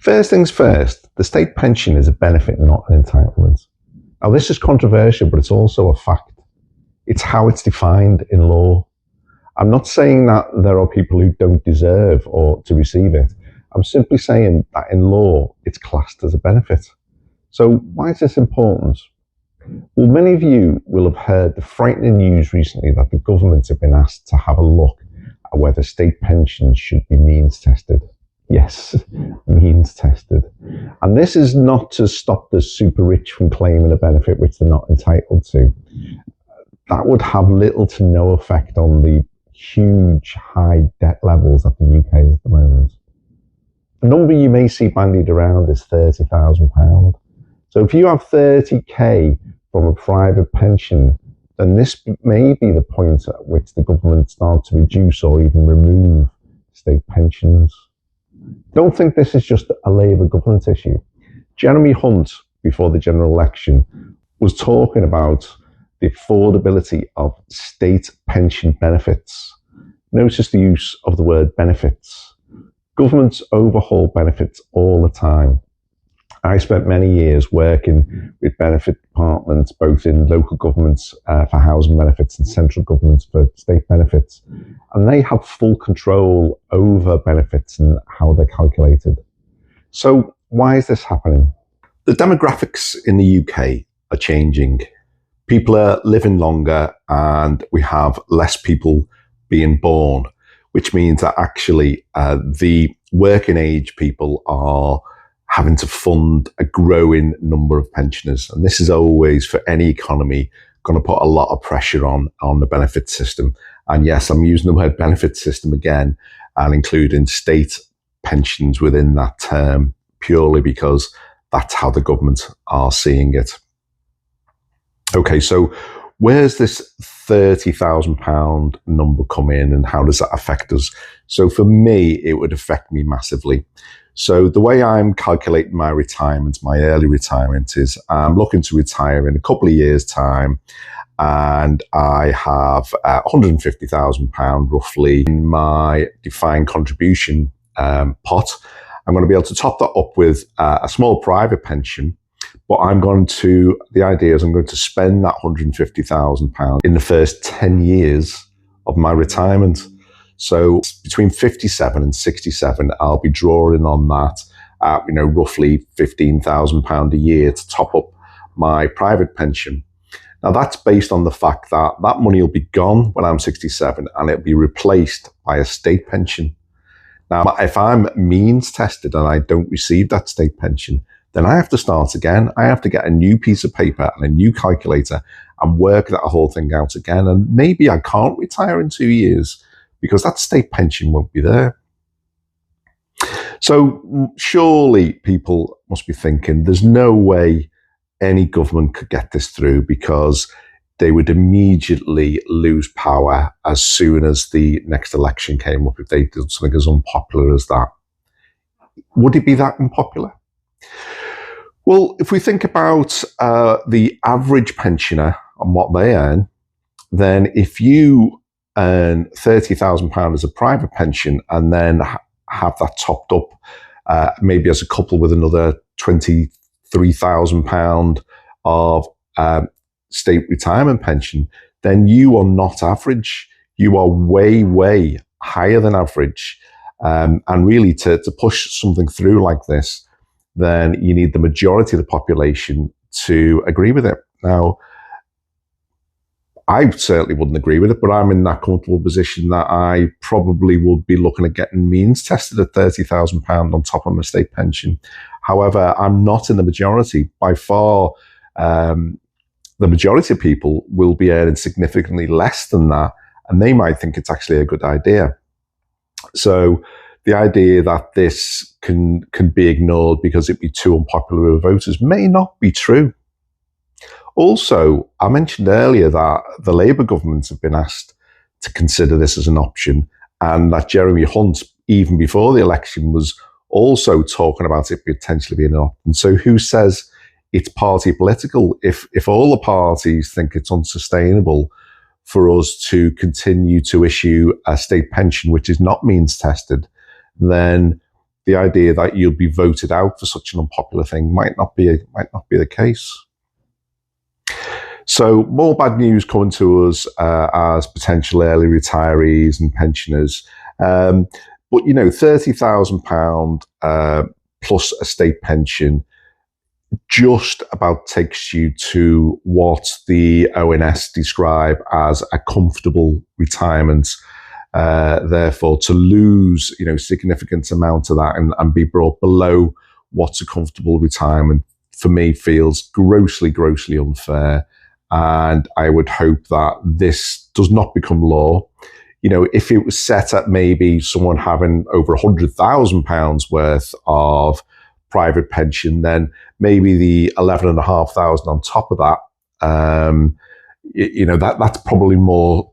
First things first, the state pension is a benefit, not an entitlement. Now, this is controversial, but it's also a fact. It's how it's defined in law. I'm not saying that there are people who don't deserve or to receive it. I'm simply saying that in law, it's classed as a benefit. So why is this important? Well, many of you will have heard the frightening news recently that the government have been asked to have a look at whether state pensions should be means tested. Yes, means tested. And this is not to stop the super rich from claiming a benefit which they're not entitled to. That would have little to no effect on the huge high debt levels that the UK is at the moment. The number you may see bandied around is £30,000. So if you have 30k from a private pension, then this may be the point at which the government starts to reduce or even remove state pensions. Don't think this is just a Labour government issue. Jeremy Hunt, before the general election, was talking about the affordability of state pension benefits. Notice the use of the word benefits. Governments overhaul benefits all the time. I spent many years working with benefit departments, both in local governments for housing benefits and central governments for state benefits. And they have full control over benefits and how they're calculated. So why is this happening? The demographics in the UK are changing. People are living longer and we have less people being born, which means that actually the working age people are having to fund a growing number of pensioners. And this is always, for any economy, going to put a lot of pressure on the benefit system. And yes, I'm using the word benefit system again and including state pensions within that term, purely because that's how the government are seeing it. Okay, so where's this £30,000 number come in and how does that affect us? So for me, it would affect me massively. So the way I'm calculating my retirement, my early retirement, is I'm looking to retire in a couple of years' time, and I have £150,000 roughly in my defined contribution pot. I'm going to be able to top that up with a small private pension, but the idea is I'm going to spend that £150,000 in the first 10 years of my retirement. So between 57 and 67, I'll be drawing on that at, roughly £15,000 a year to top up my private pension. Now that's based on the fact that that money will be gone when I'm 67 and it'll be replaced by a state pension. Now, if I'm means tested and I don't receive that state pension, then I have to start again. I have to get a new piece of paper and a new calculator and work that whole thing out again. And maybe I can't retire in 2 years, because that state pension won't be there. So surely people must be thinking there's no way any government could get this through, because they would immediately lose power as soon as the next election came up if they did something as unpopular as that. Would it be that unpopular? Well, if we think about the average pensioner and what they earn, then if you earn £30,000 as a private pension and then have that topped up maybe as a couple with another £23,000 of state retirement pension, then you are not average. You are way, way higher than average. And really to push something through like this, then you need the majority of the population to agree with it. Now, I certainly wouldn't agree with it, but I'm in that comfortable position that I probably would be looking at getting means tested at £30,000 on top of my state pension. However, I'm not in the majority. By far, the majority of people will be earning significantly less than that, and they might think it's actually a good idea. So the idea that this can be ignored because it'd be too unpopular with voters may not be true. Also, I mentioned earlier that the Labour government have been asked to consider this as an option, and that Jeremy Hunt, even before the election, was also talking about it potentially being an option. So who says it's party political? If all the parties think it's unsustainable for us to continue to issue a state pension which is not means tested, then the idea that you'll be voted out for such an unpopular thing might not be the case. So more bad news coming to us as potential early retirees and pensioners. But £30,000 plus a state pension just about takes you to what the ONS describe as a comfortable retirement. Therefore, to lose, significant amount of that and be brought below what's a comfortable retirement, for me, feels grossly, grossly unfair. And I would hope that this does not become law. If it was set at maybe someone having over £100,000 worth of private pension, then maybe the 11,500 on top of that, that's probably more.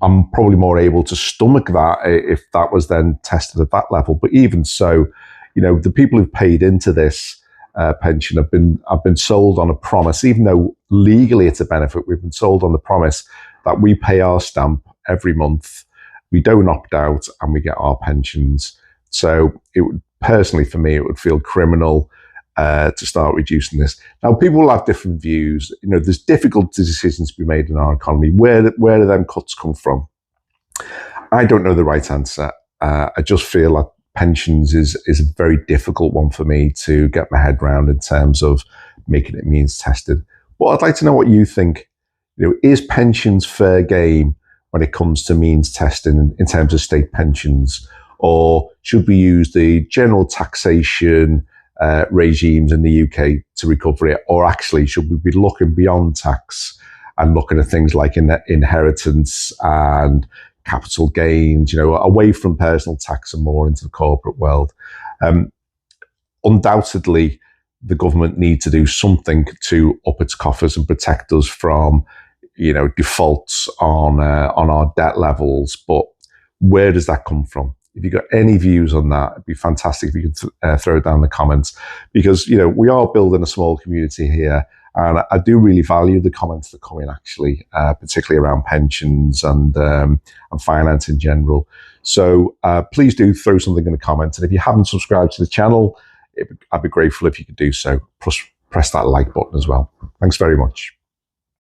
I'm probably more able to stomach that if that was then tested at that level. But even so, the people who've paid into this pension have been sold on a promise, even though legally it's a benefit. We've been sold on the promise that we pay our stamp every month, we don't opt out, and we get our pensions. So it would, personally, for me, it would feel criminal to start reducing this. Now, people will have different views. There's difficult decisions to be made in our economy. Where do them cuts come from? I don't know the right answer. I just feel like pensions is a very difficult one for me to get my head around in terms of making it means tested. But I'd like to know what you think. Is pensions fair game when it comes to means testing in terms of state pensions? Or should we use the general taxation regimes in the UK to recover it? Or actually, should we be looking beyond tax and looking at things like inheritance and capital gains, away from personal tax and more into the corporate world? Undoubtedly, the government need to do something to up its coffers and protect us from, defaults on our debt levels. But where does that come from? If you've got any views on that, it'd be fantastic if you could throw it down in the comments, because, we are building a small community here. And I do really value the comments that come in, actually, particularly around pensions and finance in general. So please do throw something in the comments. And if you haven't subscribed to the channel, I'd be grateful if you could do so. Press that like button as well. Thanks very much.